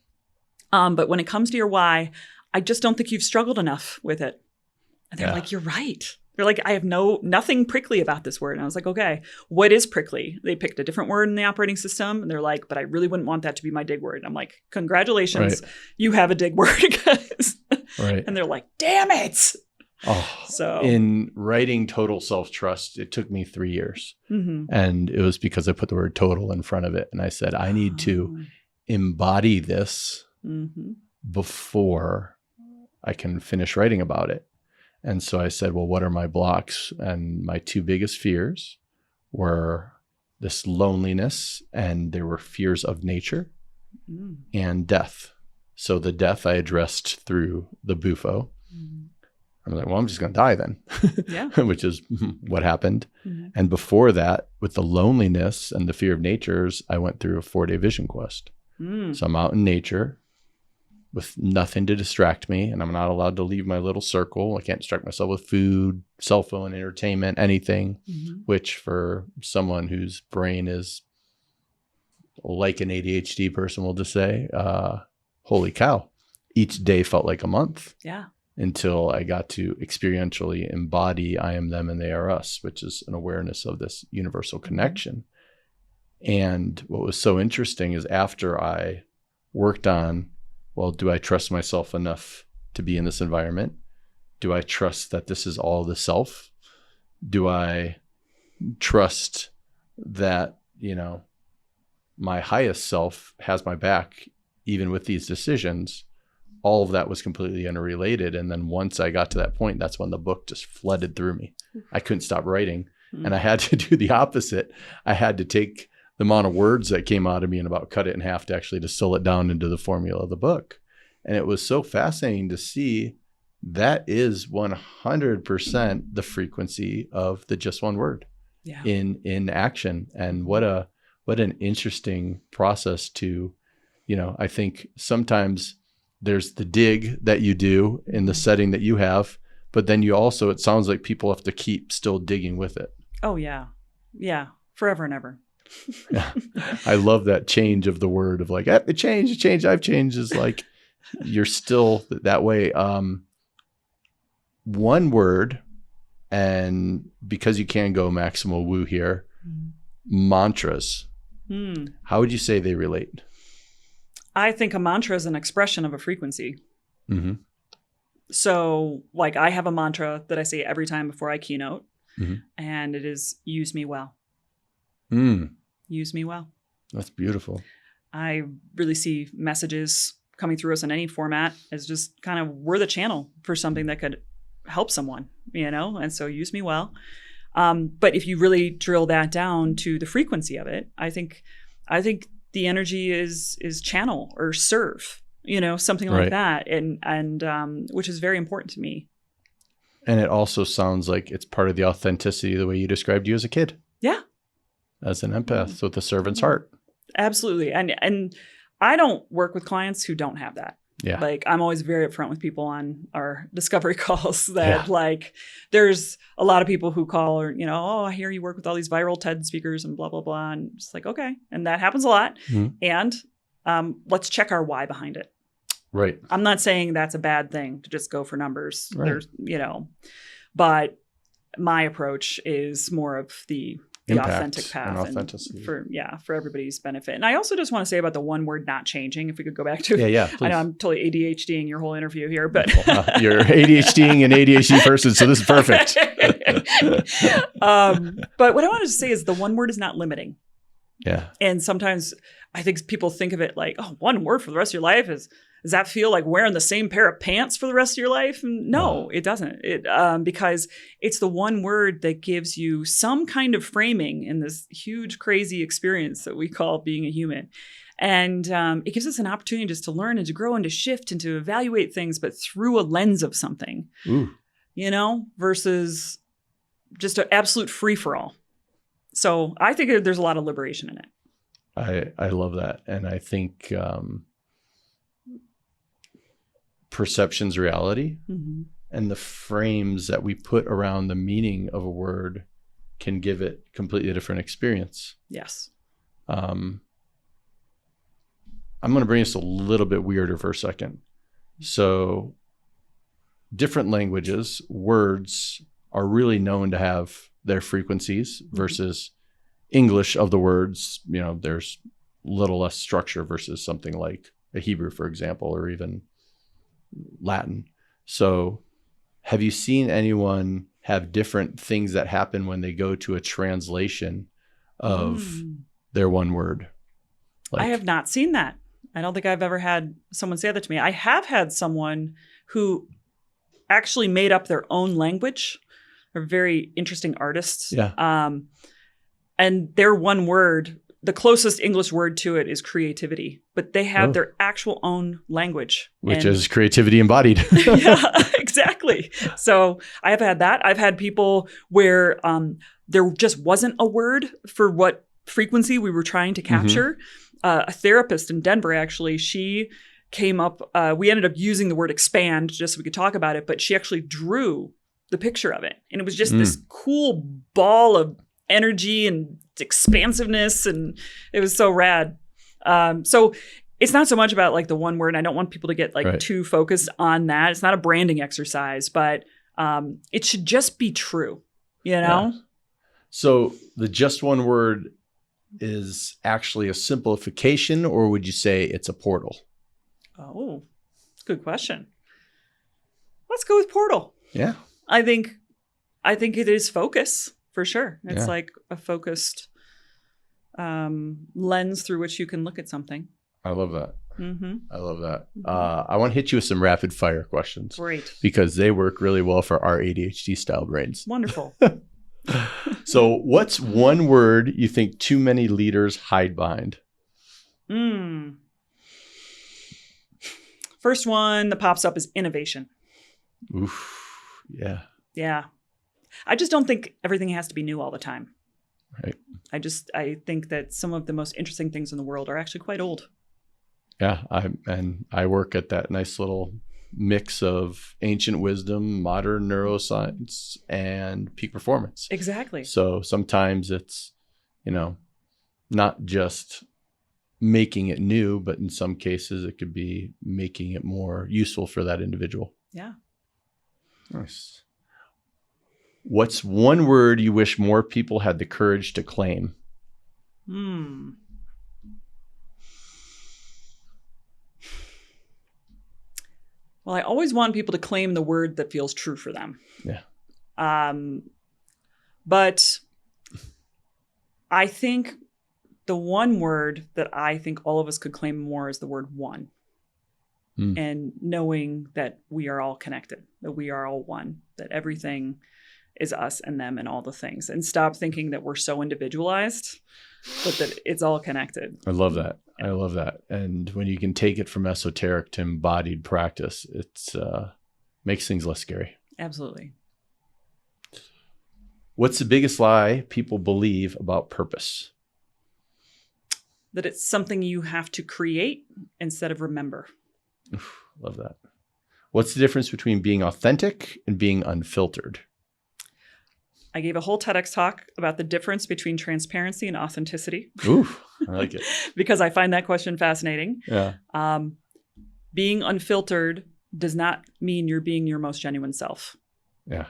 But when it comes to your why, I just don't think you've struggled enough with it. And they're like, you're right. They're like, I have nothing prickly about this word. And I was like, okay, what is prickly? They picked a different word in the operating system. And they're like, but I really wouldn't want that to be my dig word. And I'm like, congratulations, you have a dig word, guys. And they're like, damn it. So in writing Total Self-Trust, it took me 3 years. And it was because I put the word total in front of it. And I said, I need to embody this before I can finish writing about it. And so I said, well, what are my blocks? And my two biggest fears were this loneliness, and there were fears of nature and death. So the death I addressed through the bufo. I'm like, well, I'm just going to die then, which is what happened. And before that, with the loneliness and the fear of natures, I went through a 4-day vision quest. So I'm out in nature with nothing to distract me, and I'm not allowed to leave my little circle. I can't distract myself with food, cell phone, entertainment, anything, which for someone whose brain is like an ADHD person will just say, holy cow, each day felt like a month. Yeah. Until I got to experientially embody I am them and they are us, which is an awareness of this universal connection. And what was so interesting is after I worked on, well, do I trust myself enough to be in this environment? Do I trust that this is all the self? Do I trust that, my highest self has my back even with these decisions? All of that was completely unrelated. And then once I got to that point, that's when the book just flooded through me. I couldn't stop writing. And I had to do the opposite. I had to take the amount of words that came out of me and about cut it in half to actually distill it down into the formula of the book. And it was so fascinating to see that is 100% the frequency of the just one word in action. And what an interesting process to, I think sometimes there's the dig that you do in the setting that you have, but then you also, it sounds like people have to keep still digging with it. Oh, yeah. Yeah. Forever and ever. Yeah. I love that change of the word of like, it changed, I've changed is like, you're still that way. One word, and because you can go maximal woo here, mantras. How would you say they relate? I think a mantra is an expression of a frequency. So like I have a mantra that I say every time before I keynote, and it is use me well. Use me well. That's beautiful. I really see messages coming through us in any format as just kind of, we're the channel for something that could help someone, and so use me well. But if you really drill that down to the frequency of it, I think the energy is channel or serve, something like that. And which is very important to me. And it also sounds like it's part of the authenticity, the way you described you as a kid. Yeah. As an empath, so with the servant's heart. Absolutely. And I don't work with clients who don't have that. Yeah. Like I'm always very upfront with people on our discovery calls that like there's a lot of people who call or, I hear you work with all these viral TED speakers and blah, blah, blah. And it's like, okay. And that happens a lot. And let's check our why behind it. Right. I'm not saying that's a bad thing to just go for numbers. Right. There's, but my approach is more of the authentic path and for everybody's benefit. And I also just want to say about the one word not changing, if we could go back to please. I know I'm totally ADHDing your whole interview here, but you're ADHDing an ADHD person, so this is perfect. But what I wanted to say is the one word is not limiting. Yeah. And sometimes I think people think of it like, oh, one word for the rest of your life does that feel like wearing the same pair of pants for the rest of your life? No, it doesn't. Because it's the one word that gives you some kind of framing in this huge, crazy experience that we call being a human. And it gives us an opportunity just to learn and to grow and to shift and to evaluate things, but through a lens of something, versus just an absolute free-for-all. So I think there's a lot of liberation in it. I love that. And I think perception's reality, and the frames that we put around the meaning of a word can give it completely different experience. Yes. I'm going to bring this a little bit weirder for a second. So different languages, words are really known to have their frequencies versus English of the words, there's little less structure versus something like a Hebrew, for example, or even Latin. So have you seen anyone have different things that happen when they go to a translation of their one word? I have not seen that. I don't think I've ever had someone say that to me. I have had someone who actually made up their own language. They're very interesting artists. Yeah. And their one word, the closest English word to it is creativity, but they have their actual own language. Which is creativity embodied. Yeah, exactly. So I have had that. I've had people where there just wasn't a word for what frequency we were trying to capture. A therapist in Denver, actually, she came up, we ended up using the word expand just so we could talk about it, but she actually drew the picture of it. And it was just this cool ball of energy and expansiveness, and it was so rad. So it's not so much about like the one word. And I don't want people to get like too focused on that. It's not a branding exercise, but it should just be true, you know? Yeah. So the just one word is actually a simplification, or would you say it's a portal? Oh, that's a good question. Let's go with portal. Yeah. I think it is focus for sure. It's like a focused lens through which you can look at something. I love that. I love that. I want to hit you with some rapid fire questions. Great. Because they work really well for our ADHD style brains. Wonderful. So what's one word you think too many leaders hide behind? First one that pops up is innovation. Oof. Yeah. Yeah. I just don't think everything has to be new all the time. Right. I think that some of the most interesting things in the world are actually quite old. Yeah. I work at that nice little mix of ancient wisdom, modern neuroscience, and peak performance. Exactly. So sometimes it's, not just making it new, but in some cases it could be making it more useful for that individual. Yeah. Nice. What's one word you wish more people had the courage to claim? Well, I always want people to claim the word that feels true for them. Yeah. But I think the one word that I think all of us could claim more is the word one. And knowing that we are all connected, that we are all one, that everything is us and them and all the things, and stop thinking that we're so individualized, but that it's all connected. I love that. I love that. And when you can take it from esoteric to embodied practice, it's makes things less scary. Absolutely. What's the biggest lie people believe about purpose? That it's something you have to create instead of remember. Oof, love that. What's the difference between being authentic and being unfiltered? I gave a whole TEDx talk about the difference between transparency and authenticity. Ooh, I like it. Because I find that question fascinating. Yeah. Being unfiltered does not mean you're being your most genuine self. Yeah.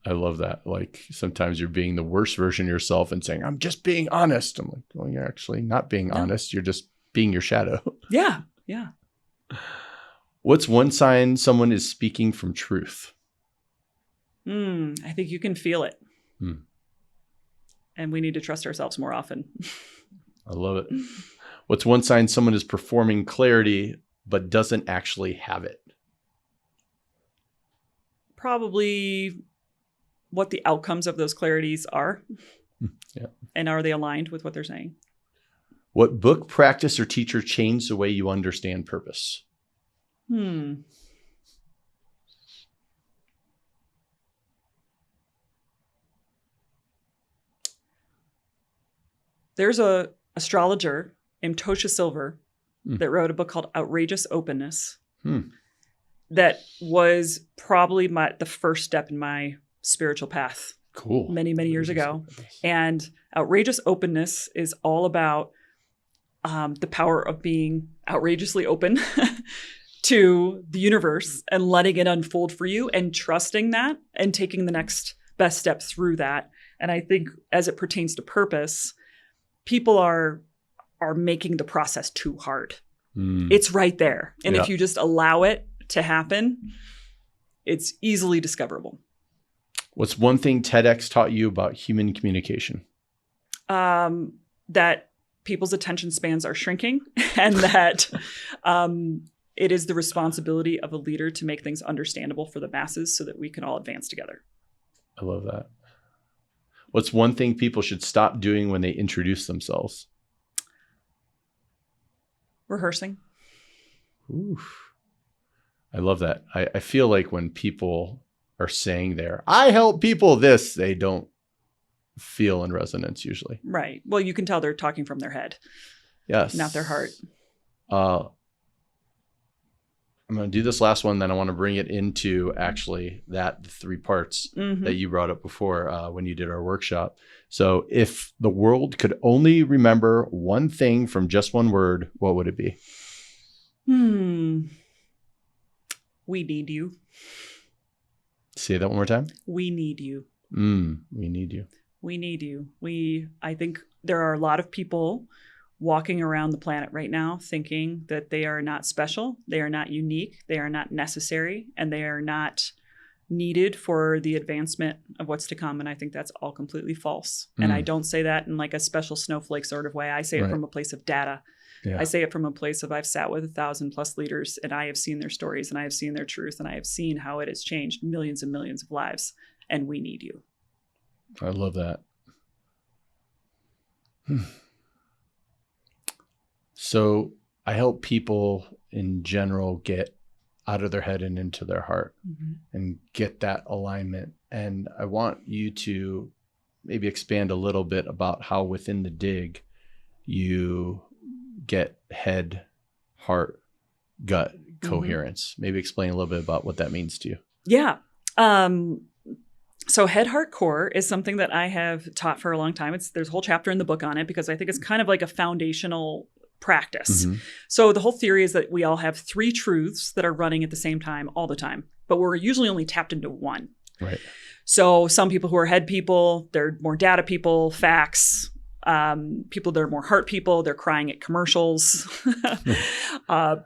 I love that. Like sometimes you're being the worst version of yourself and saying, I'm just being honest. I'm like, well, you're actually not being honest. You're just being your shadow. Yeah. Yeah. What's one sign someone is speaking from truth? I think you can feel it. And we need to trust ourselves more often. I love it. What's one sign someone is performing clarity but doesn't actually have it? Probably what the outcomes of those clarities are. Yeah. And are they aligned with what they're saying? What book, practice, or teacher changed the way you understand purpose? There's a astrologer named Tosha Silver that wrote a book called Outrageous Openness. That was probably the first step in my spiritual path. Cool. Many, many years ago. And Outrageous Openness is all about the power of being outrageously open to the universe and letting it unfold for you and trusting that and taking the next best step through that. And I think as it pertains to purpose, people are making the process too hard. It's right there. And if you just allow it to happen, it's easily discoverable. What's one thing TEDx taught you about human communication? That people's attention spans are shrinking and that it is the responsibility of a leader to make things understandable for the masses so that we can all advance together. I love that. What's one thing people should stop doing when they introduce themselves? Rehearsing. Oof. I love that. I feel like when people are saying I help people this, they don't feel in resonance usually. Right. Well, you can tell they're talking from their head. Yes. Not their heart. I'm going to do this last one, then I want to bring it into actually the 3 parts that you brought up before when you did our workshop. So if the world could only remember one thing from just one word, what would it be? We need you. Say that one more time. We need you. We need you. We need you. I think there are a lot of people walking around the planet right now thinking that they are not special, they are not unique, they are not necessary, and they are not needed for the advancement of what's to come. And I think that's all completely false. And I don't say that in like a special snowflake sort of way. I say it from a place of data. Yeah. I say it from a place of I've sat with 1,000+ leaders and I have seen their stories and I have seen their truth and I have seen how it has changed millions and millions of lives. And we need you. I love that. So I help people in general get out of their head and into their heart and get that alignment. And I want you to maybe expand a little bit about how within the dig you get head, heart, gut coherence. Maybe explain a little bit about what that means to you. Yeah. So head, heart, core is something that I have taught for a long time. There's a whole chapter in the book on it because I think it's kind of like a foundational practice. So the whole theory is that we all have 3 truths that are running at the same time all the time, but we're usually only tapped into one. Right. So some people who are head people, they're more data people, facts. People that are more heart people, they're crying at commercials.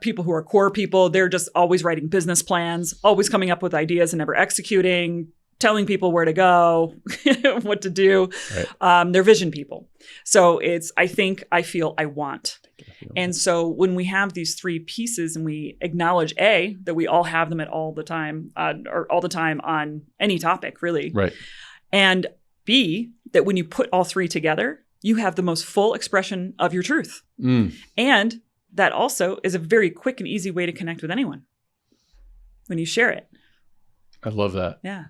People who are core people, they're just always writing business plans, always coming up with ideas and never executing, telling people where to go, what to do. Right. They're vision people. So it's I think, I feel, I want. And so when we have these 3 pieces and we acknowledge A, that we all have them at all the time, or all the time on any topic, really. Right. And B, that when you put all 3 together, you have the most full expression of your truth. And that also is a very quick and easy way to connect with anyone when you share it. I love that. Yeah.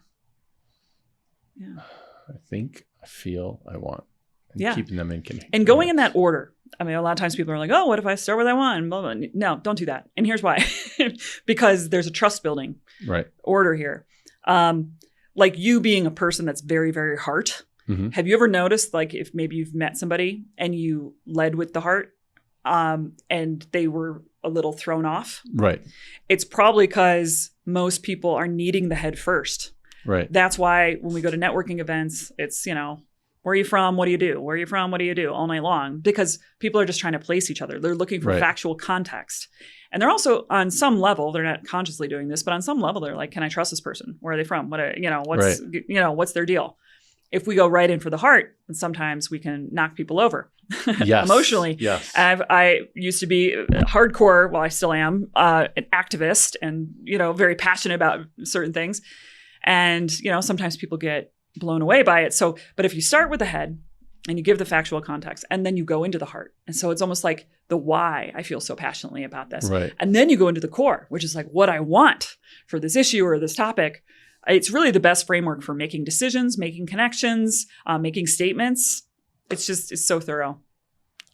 I think, I feel, I want. And keeping them in connection. And going in that order. I mean, a lot of times people are like, oh, what if I start with I want? And blah, blah. No, don't do that. And here's why. Because there's a trust building order here. Like you being a person that's very, very heart. Have you ever noticed, like, if maybe you've met somebody and you led with the heart and they were a little thrown off? Right. It's probably because most people are needing the head first. Right. That's why when we go to networking events, it's, where are you from? What do you do? Where are you from? What do you do? All night long. Because people are just trying to place each other. They're looking for factual context. And they're also, on some level, they're not consciously doing this, but on some level, they're like, can I trust this person? Where are they from? What's their deal? If we go right in for the heart, then sometimes we can knock people over emotionally. Yes. I used to be hardcore, well, I still am, an activist and, very passionate about certain things. And, sometimes people get blown away by it. So, but if you start with the head and you give the factual context and then you go into the heart. And so it's almost like the why I feel so passionately about this. Right. And then you go into the core, which is like what I want for this issue or this topic. It's really the best framework for making decisions, making connections, making statements. It's so thorough.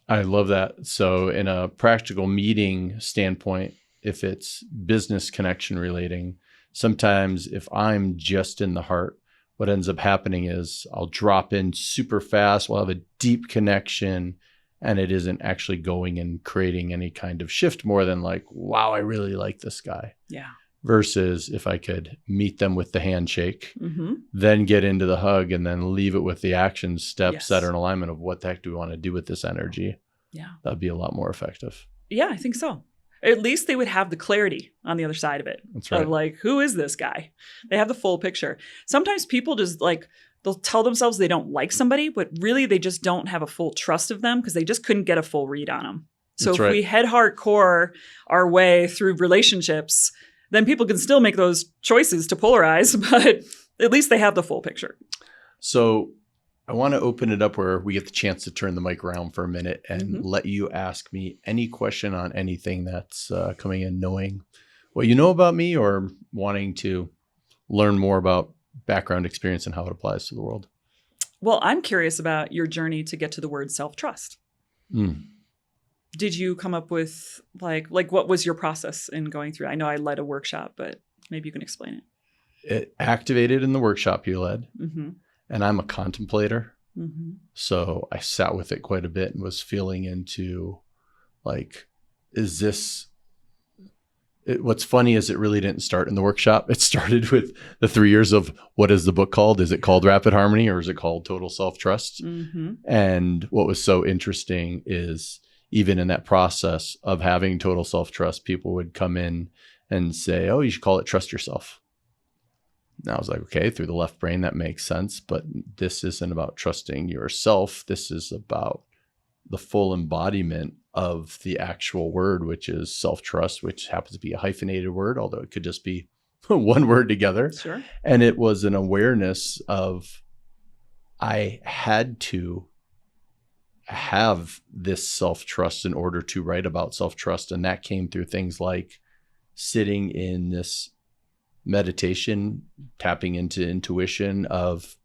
I love that. So in a practical meeting standpoint, if it's business connection relating, sometimes if I'm just in the heart, what ends up happening is I'll drop in super fast. We'll have a deep connection and it isn't actually going and creating any kind of shift more than like, wow, I really like this guy. Yeah. Versus if I could meet them with the handshake, then get into the hug and then leave it with the action steps that are in alignment of what the heck do we want to do with this energy? Yeah. That'd be a lot more effective. Yeah, I think so. At least they would have the clarity on the other side of it. That's right. Of like, who is this guy? They have the full picture. Sometimes people just like they'll tell themselves they don't like somebody, but really they just don't have a full trust of them because they just couldn't get a full read on them. So if we head hardcore our way through relationships, then people can still make those choices to polarize, but at least they have the full picture. So I want to open it up where we get the chance to turn the mic around for a minute and let you ask me any question on anything that's coming in, knowing what you know about me or wanting to learn more about background experience and how it applies to the world. Well, I'm curious about your journey to get to the word self-trust. Did you come up with like what was your process in going through? I know I led a workshop, but maybe you can explain it. It activated in the workshop you led, and I'm a contemplator. So I sat with it quite a bit and was feeling into like, is this, what's funny is it really didn't start in the workshop. It started with the 3 years of what is the book called? Is it called Rapid Harmony or is it called Total Self-Trust? And what was so interesting is even in that process of having total self-trust, people would come in and say, oh, you should call it Trust Yourself. And I was like, okay, through the left brain, that makes sense. But this isn't about trusting yourself. This is about the full embodiment of the actual word, which is self-trust, which happens to be a hyphenated word, although it could just be one word together. Sure. And it was an awareness of I had to have this self-trust in order to write about self-trust. And that came through things like sitting in this meditation, tapping into intuition of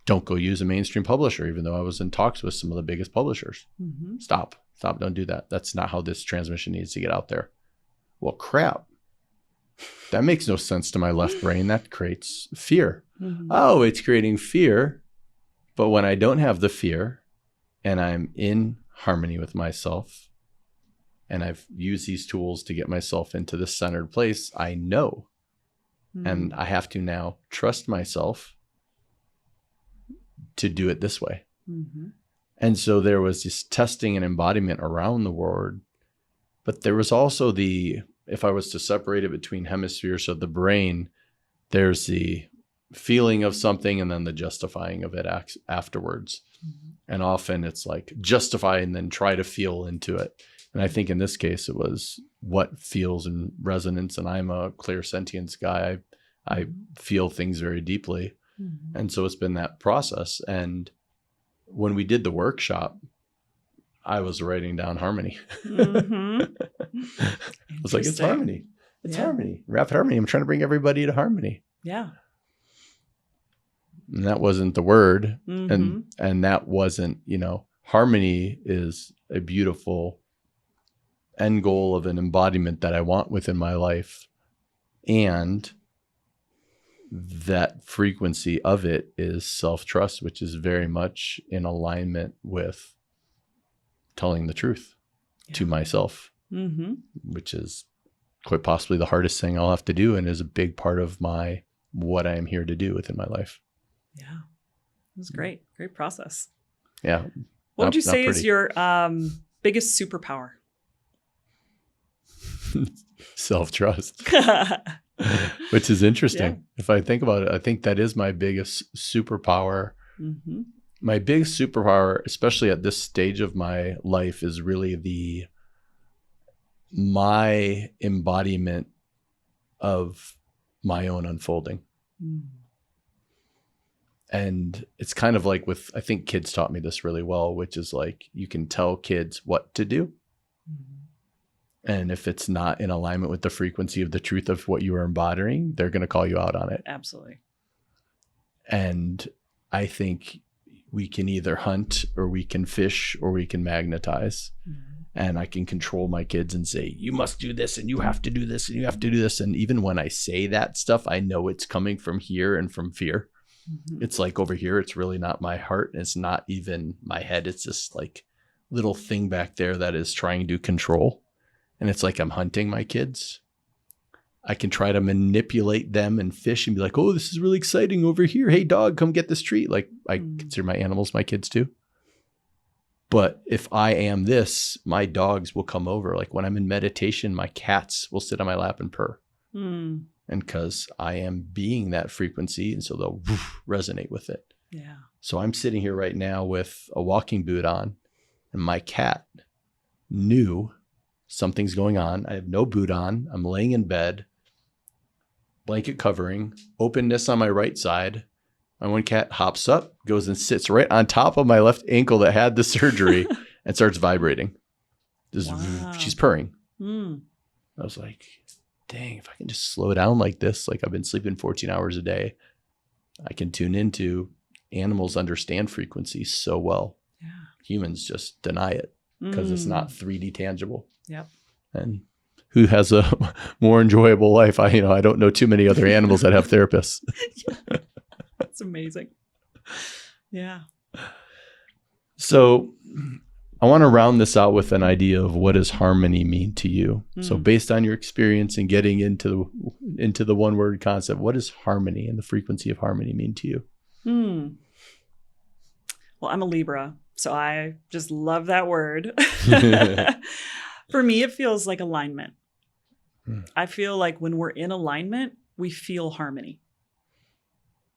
don't go use a mainstream publisher, even though I was in talks with some of the biggest publishers. Stop, don't do that. That's not how this transmission needs to get out there. Well, crap. That makes no sense to my left brain. That creates fear. Oh, it's creating fear. But when I don't have the fear and I'm in harmony with myself and I've used these tools to get myself into this centered place, I know. And I have to now trust myself to do it this way. And so there was this testing and embodiment around the word, but there was also if I was to separate it between hemispheres of the brain, there's the feeling of something and then the justifying of it afterwards. And often it's like justify and then try to feel into it. And I think in this case, it was what feels in resonance. And I'm a clairsentience guy. I feel things very deeply. And so it's been that process. And when we did the workshop, I was writing down harmony. I was like, it's harmony. It's harmony. Rapid harmony. I'm trying to bring everybody to harmony. Yeah. And that wasn't the word. And that wasn't, harmony is a beautiful end goal of an embodiment that I want within my life. And that frequency of it is self-trust, which is very much in alignment with telling the truth to myself, which is quite possibly the hardest thing I'll have to do and is a big part of what I am here to do within my life. Yeah. It was great. Great process. Yeah. What would you say is your biggest superpower? Self-trust. Which is interesting. Yeah. If I think about it, I think that is my biggest superpower. My biggest superpower, especially at this stage of my life, is really my embodiment of my own unfolding. And it's kind of like I think kids taught me this really well, which is like, you can tell kids what to do. And if it's not in alignment with the frequency of the truth of what you are embodying, they're going to call you out on it. Absolutely. And I think we can either hunt or we can fish or we can magnetize. And I can control my kids and say, you must do this and you have to do this and you have to do this. And even when I say that stuff, I know it's coming from here and from fear. It's like over here, it's really not my heart. And it's not even my head. It's this like little thing back there that is trying to control. And it's like I'm hunting my kids. I can try to manipulate them and fish and be like, oh, this is really exciting over here. Hey, dog, come get this treat. Like I consider my animals my kids too. But if I am this, my dogs will come over. Like when I'm in meditation, my cats will sit on my lap and purr. And and because I am being that frequency, and so they'll resonate with it. Yeah. So I'm sitting here right now with a walking boot on, and my cat knew something's going on. I have no boot on. I'm laying in bed, blanket covering, openness on my right side. My one cat hops up, goes and sits right on top of my left ankle that had the surgery and starts vibrating. Wow. She's purring. Mm. I was like, dang, if I can just slow down like this, like I've been sleeping 14 hours a day, I can tune into animals understand frequency so well. Yeah. Humans just deny it because it's not 3D tangible. Yep. And who has a more enjoyable life? I don't know too many other animals that have therapists. That's amazing. Yeah. So I want to round this out with an idea of what does harmony mean to you? So based on your experience and getting into the one word concept, what does harmony and the frequency of harmony mean to you? Well, I'm a Libra, so I just love that word. For me, it feels like alignment. I feel like when we're in alignment, we feel harmony.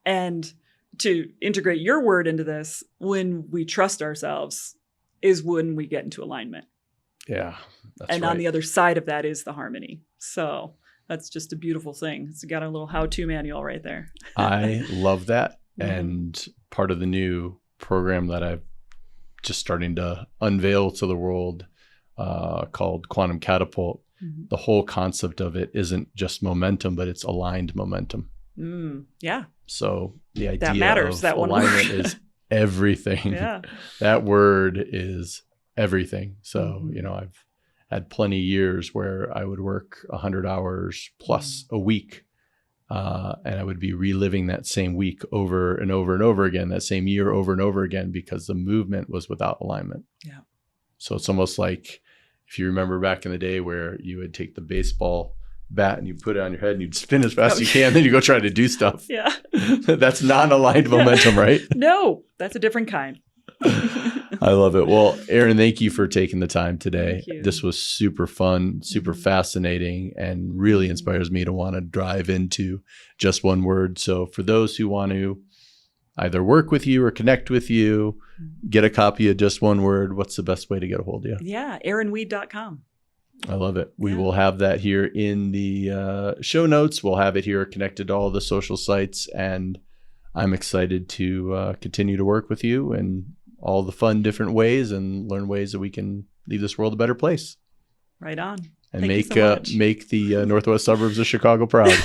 And to integrate your word into this, when we trust ourselves is when we get into alignment. Yeah. And on the other side of that is the harmony. So that's just a beautiful thing. It's got a little how-to manual right there. I love that. And part of the new program that I've just starting to unveil to the world called Quantum Catapult, the whole concept of it isn't just momentum, but it's aligned momentum. Yeah. So the idea that matters. of that alignment is everything. Yeah. That word is everything. So, I've had plenty of years where I would work 100 hours plus a week. And I would be reliving that same week over and over and over again, that same year over and over again, because the movement was without alignment. Yeah. So it's almost like if you remember back in the day where you would take the baseball bat and you put it on your head and you'd spin as fast as you can, then you go try to do stuff. Yeah. That's non-aligned momentum, right? No, that's a different kind. I love it. Well, Erin, thank you for taking the time today. Thank you. This was super fun, super fascinating, and really inspires me to want to dive into just one word. So for those who want to either work with you or connect with you, get a copy of Just One Word, what's the best way to get a hold of you? Yeah, erinweed.com. I love it. We will have that here in the show notes. We'll have it here connected to all the social sites, and I'm excited to continue to work with you and all the fun different ways and learn ways that we can leave this world a better place. Right on. And Thank you so much. make the northwest suburbs of Chicago proud.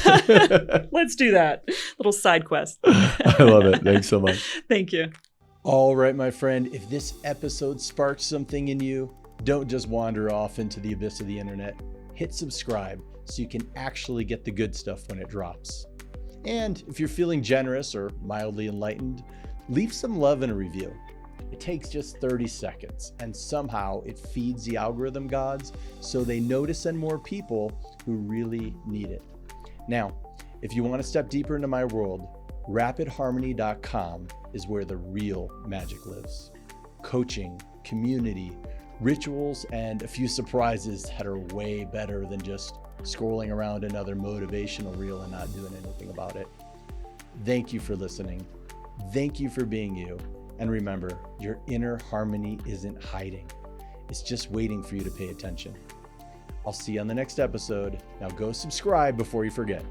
Let's do that. Little side quest. I love it. Thanks so much. Thank you. All right, my friend. If this episode sparked something in you, don't just wander off into the abyss of the internet. Hit subscribe so you can actually get the good stuff when it drops. And if you're feeling generous or mildly enlightened, leave some love in a review. It takes just 30 seconds, and somehow it feeds the algorithm gods so they notice and more people who really need it. Now, if you want to step deeper into my world, rapidharmony.com is where the real magic lives. Coaching, community, rituals, and a few surprises that are way better than just scrolling around another motivational reel and not doing anything about it. Thank you for listening. Thank you for being you. And remember, your inner harmony isn't hiding. It's just waiting for you to pay attention. I'll see you on the next episode. Now go subscribe before you forget.